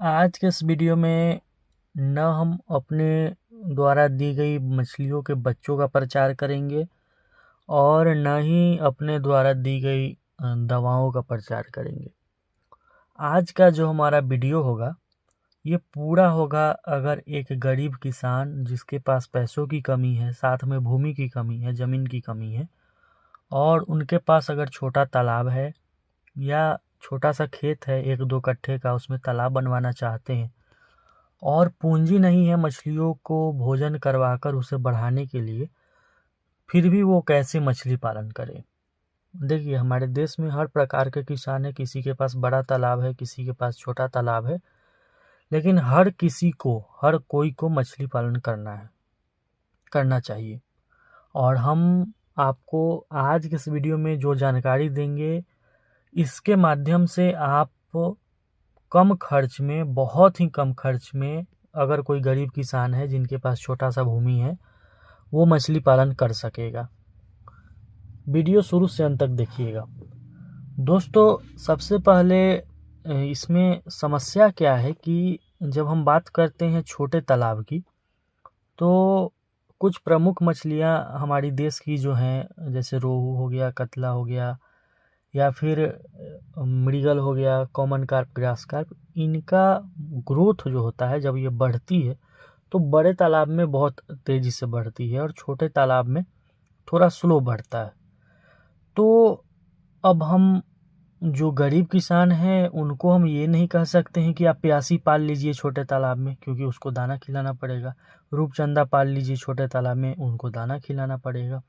आज के इस वीडियो में न हम अपने द्वारा दी गई मछलियों के बच्चों का प्रचार करेंगे और न ही अपने द्वारा दी गई दवाओं का प्रचार करेंगे। आज का जो हमारा वीडियो होगा ये पूरा होगा अगर एक गरीब किसान जिसके पास पैसों की कमी है, साथ में भूमि की कमी है, ज़मीन की कमी है और उनके पास अगर छोटा तालाब है या छोटा सा खेत है 1-2 कट्ठे का, उसमें तालाब बनवाना चाहते हैं और पूंजी नहीं है मछलियों को भोजन करवाकर उसे बढ़ाने के लिए, फिर भी वो कैसे मछली पालन करें। देखिए, हमारे देश में हर प्रकार के किसान है, किसी के पास बड़ा तालाब है, किसी के पास छोटा तालाब है, लेकिन हर कोई को मछली पालन करना चाहिए। और हम आपको आज के इस वीडियो में जो जानकारी देंगे, इसके माध्यम से आप कम खर्च में, बहुत ही कम खर्च में, अगर कोई गरीब किसान है जिनके पास छोटा सा भूमि है, वो मछली पालन कर सकेगा। वीडियो शुरू से अंत तक देखिएगा। दोस्तों, सबसे पहले इसमें समस्या क्या है कि जब हम बात करते हैं छोटे तालाब की, तो कुछ प्रमुख मछलियां हमारी देश की जो हैं, जैसे रोहू हो गया, कतला हो गया या फिर मृगल हो गया, कॉमन कार्प, ग्रास कार्प, इनका ग्रोथ जो होता है जब ये बढ़ती है तो बड़े तालाब में बहुत तेज़ी से बढ़ती है और छोटे तालाब में थोड़ा स्लो बढ़ता है। तो अब हम जो गरीब किसान हैं उनको हम ये नहीं कह सकते हैं कि आप प्यासी पाल लीजिए छोटे तालाब में, क्योंकि उसको दाना खिलाना पड़ेगा। रूपचंदा पाल लीजिए छोटे तालाब में, उनको दाना खिलाना पड़ेगा।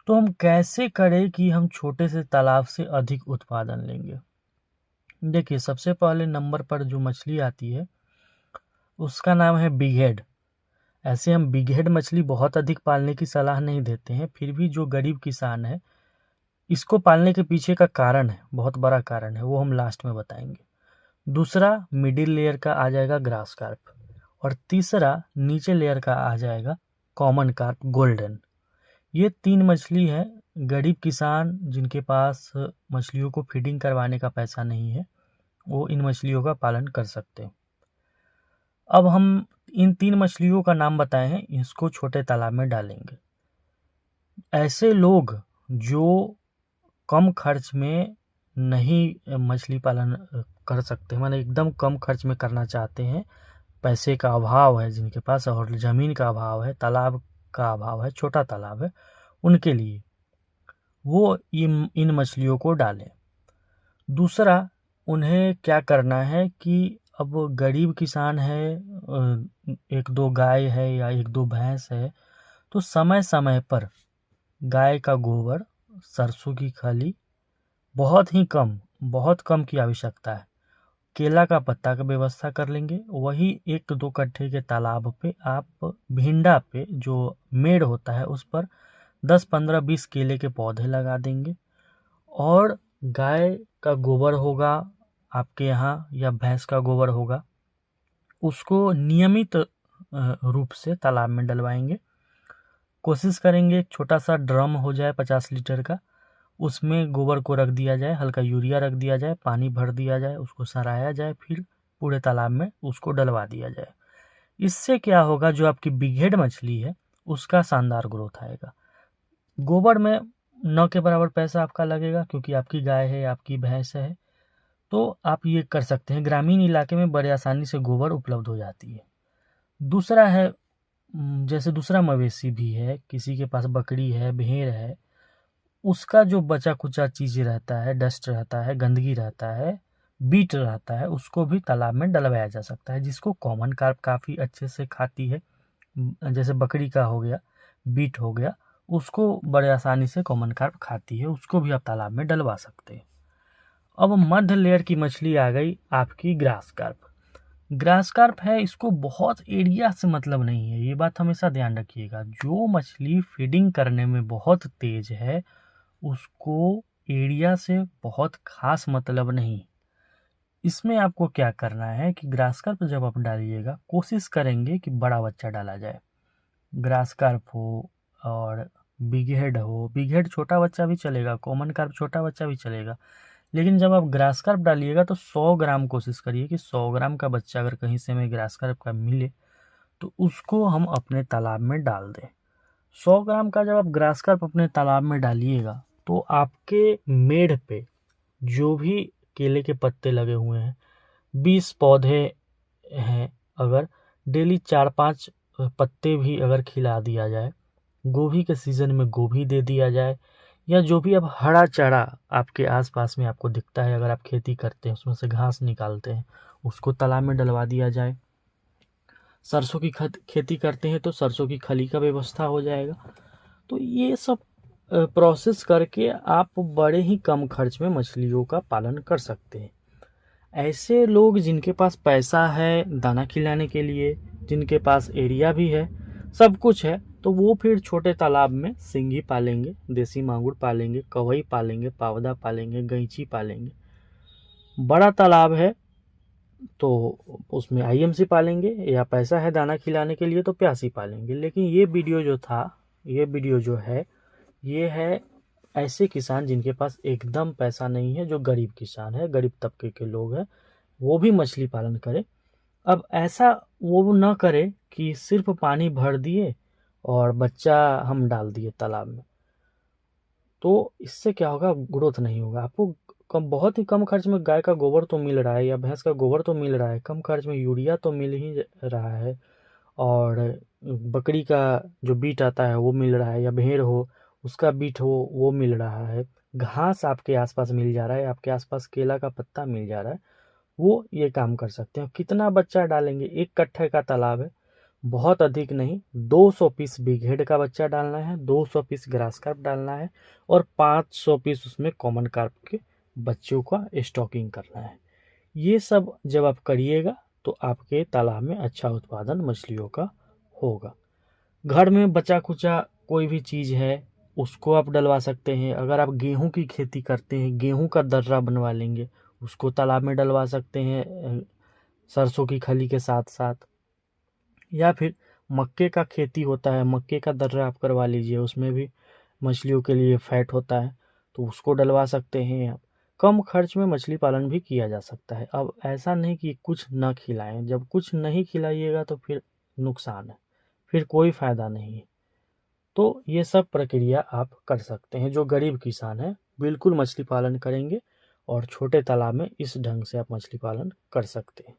तो हम कैसे करें कि हम छोटे से तालाब से अधिक उत्पादन लेंगे। देखिए, सबसे पहले नंबर पर जो मछली आती है उसका नाम है बिग हेड। ऐसे हम बिग हेड मछली बहुत अधिक पालने की सलाह नहीं देते हैं, फिर भी जो गरीब किसान है इसको पालने के पीछे का कारण है, बहुत बड़ा कारण है, वो हम लास्ट में बताएंगे। दूसरा मिडिल लेयर का आ जाएगा ग्रास कार्प और तीसरा नीचे लेयर का आ जाएगा कॉमन कार्प गोल्डन। ये 3 मछली है। गरीब किसान जिनके पास मछलियों को फीडिंग करवाने का पैसा नहीं है, वो इन मछलियों का पालन कर सकते हैं। अब हम इन 3 मछलियों का नाम बताए हैं, इसको छोटे तालाब में डालेंगे। ऐसे लोग जो कम खर्च में नहीं मछली पालन कर सकते, माने एकदम कम खर्च में करना चाहते हैं, पैसे का अभाव है जिनके पास और ज़मीन का अभाव है, तालाब का अभाव है, छोटा तालाब है, उनके लिए वो इन मछलियों को डालें। दूसरा, उन्हें क्या करना है कि अब गरीब किसान है, 1-2 गाय है या 1-2 भैंस है, तो समय समय पर गाय का गोबर, सरसों की खली, बहुत कम की आवश्यकता है, केला का पत्ता का व्यवस्था कर लेंगे। वही 1-2 कट्ठे के तालाब पे आप भिंडा पे जो मेड़ होता है उस पर 10-15-20 केले के पौधे लगा देंगे और गाय का गोबर होगा आपके यहाँ या भैंस का गोबर होगा, उसको नियमित रूप से तालाब में डलवाएंगे। कोशिश करेंगे एक छोटा सा ड्रम हो जाए 50 लीटर का, उसमें गोबर को रख दिया जाए, हल्का यूरिया रख दिया जाए, पानी भर दिया जाए, उसको सराया जाए, फिर पूरे तालाब में उसको डलवा दिया जाए। इससे क्या होगा, जो आपकी बिग हेड मछली है उसका शानदार ग्रोथ आएगा। गोबर में न के बराबर पैसा आपका लगेगा, क्योंकि आपकी गाय है, आपकी भैंस है, तो आप ये कर सकते हैं। ग्रामीण इलाके में बड़े आसानी से गोबर उपलब्ध हो जाती है। दूसरा है, जैसे दूसरा मवेशी भी है, किसी के पास बकरी है, भेड़ है, उसका जो बचा कुचा चीज़ रहता है, डस्ट रहता है, गंदगी रहता है, बीट रहता है, उसको भी तालाब में डलवाया जा सकता है, जिसको कॉमन कार्प काफ़ी अच्छे से खाती है। जैसे बकरी का हो गया, बीट हो गया, उसको बड़े आसानी से कॉमन कार्प खाती है, उसको भी आप तालाब में डलवा सकते हैं। अब मध्य लेयर की मछली आ गई आपकी ग्रास कार्प। ग्रास कार्प है, इसको बहुत एरिया से मतलब नहीं है, ये बात हमेशा ध्यान रखिएगा। जो मछली फीडिंग करने में बहुत तेज है उसको एरिया से बहुत खास मतलब नहीं। इसमें आपको क्या करना है कि ग्रास कार्प जब आप डालिएगा, कोशिश करेंगे कि बड़ा बच्चा डाला जाए। ग्रास कार्प हो और बिग हेड हो, बिग हेड छोटा बच्चा भी चलेगा, कॉमन कार्प छोटा बच्चा भी चलेगा, लेकिन जब आप ग्रास कार्प डालिएगा तो 100 ग्राम कोशिश करिए कि 100 ग्राम का बच्चा अगर कहीं से हमें ग्रास कार्प का मिले तो उसको हम अपने तालाब में डाल दें। 100 ग्राम का जब आप ग्रास कार्प अपने तालाब में डालिएगा तो आपके मेढ़ पे जो भी केले के पत्ते लगे हुए हैं, 20 पौधे हैं, अगर डेली 4-5 पत्ते भी अगर खिला दिया जाए, गोभी के सीज़न में गोभी दे दिया जाए, या जो भी अब हरा चारा आपके आसपास में आपको दिखता है, अगर आप खेती करते हैं उसमें से घास निकालते हैं, उसको तालाब में डलवा दिया जाए। सरसों की खेती करते हैं तो सरसों की खली का व्यवस्था हो जाएगा। तो ये सब प्रोसेस करके आप बड़े ही कम खर्च में मछलियों का पालन कर सकते हैं। ऐसे लोग जिनके पास पैसा है दाना खिलाने के लिए, जिनके पास एरिया भी है, सब कुछ है, तो वो फिर छोटे तालाब में सिंघी पालेंगे, देसी मांगुर पालेंगे, कवई पालेंगे, पावदा पालेंगे, गैंची पालेंगे। बड़ा तालाब है तो उसमें आईएमसी पालेंगे, या पैसा है दाना खिलाने के लिए तो प्यासी पालेंगे। लेकिन ये वीडियो जो है ये है ऐसे किसान जिनके पास एकदम पैसा नहीं है, जो गरीब किसान है, गरीब तबके के लोग हैं, वो भी मछली पालन करें। अब ऐसा वो ना करे कि सिर्फ पानी भर दिए और बच्चा हम डाल दिए तालाब में, तो इससे क्या होगा, ग्रोथ नहीं होगा। आपको बहुत ही कम खर्च में गाय का गोबर तो मिल रहा है या भैंस का गोबर तो मिल रहा है, कम खर्च में यूरिया तो मिल ही रहा है, और बकरी का जो बीट आता है वो मिल रहा है, या भेड़ हो उसका बीट हो वो मिल रहा है, घास आपके आसपास मिल जा रहा है, आपके आसपास केला का पत्ता मिल जा रहा है, वो ये काम कर सकते हैं। कितना बच्चा डालेंगे, 1 कट्ठे का तालाब है, बहुत अधिक नहीं, 200 पीस बिघेड़ का बच्चा डालना है, 200 पीस ग्रास कार्प डालना है, और 500 पीस उसमें कॉमन कार्प के बच्चों का स्टॉकिंग करना है। ये सब जब आप करिएगा तो आपके तालाब में अच्छा उत्पादन मछलियों का होगा। घर में बचा खुचा कोई भी चीज़ है उसको आप डलवा सकते हैं। अगर आप गेहूं की खेती करते हैं, गेहूं का दर्रा बनवा लेंगे, उसको तालाब में डलवा सकते हैं सरसों की खली के साथ साथ। या फिर मक्के का खेती होता है, मक्के का दर्रा आप करवा लीजिए, उसमें भी मछलियों के लिए फैट होता है, तो उसको डलवा सकते हैं आप। कम खर्च में मछली पालन भी किया जा सकता है। अब ऐसा नहीं कि कुछ ना खिलाएं, जब कुछ नहीं खिलाइएगा तो फिर नुकसान है, फिर कोई फ़ायदा नहीं है। तो ये सब प्रक्रिया आप कर सकते हैं। जो गरीब किसान है बिल्कुल मछली पालन करेंगे और छोटे तालाब में इस ढंग से आप मछली पालन कर सकते हैं।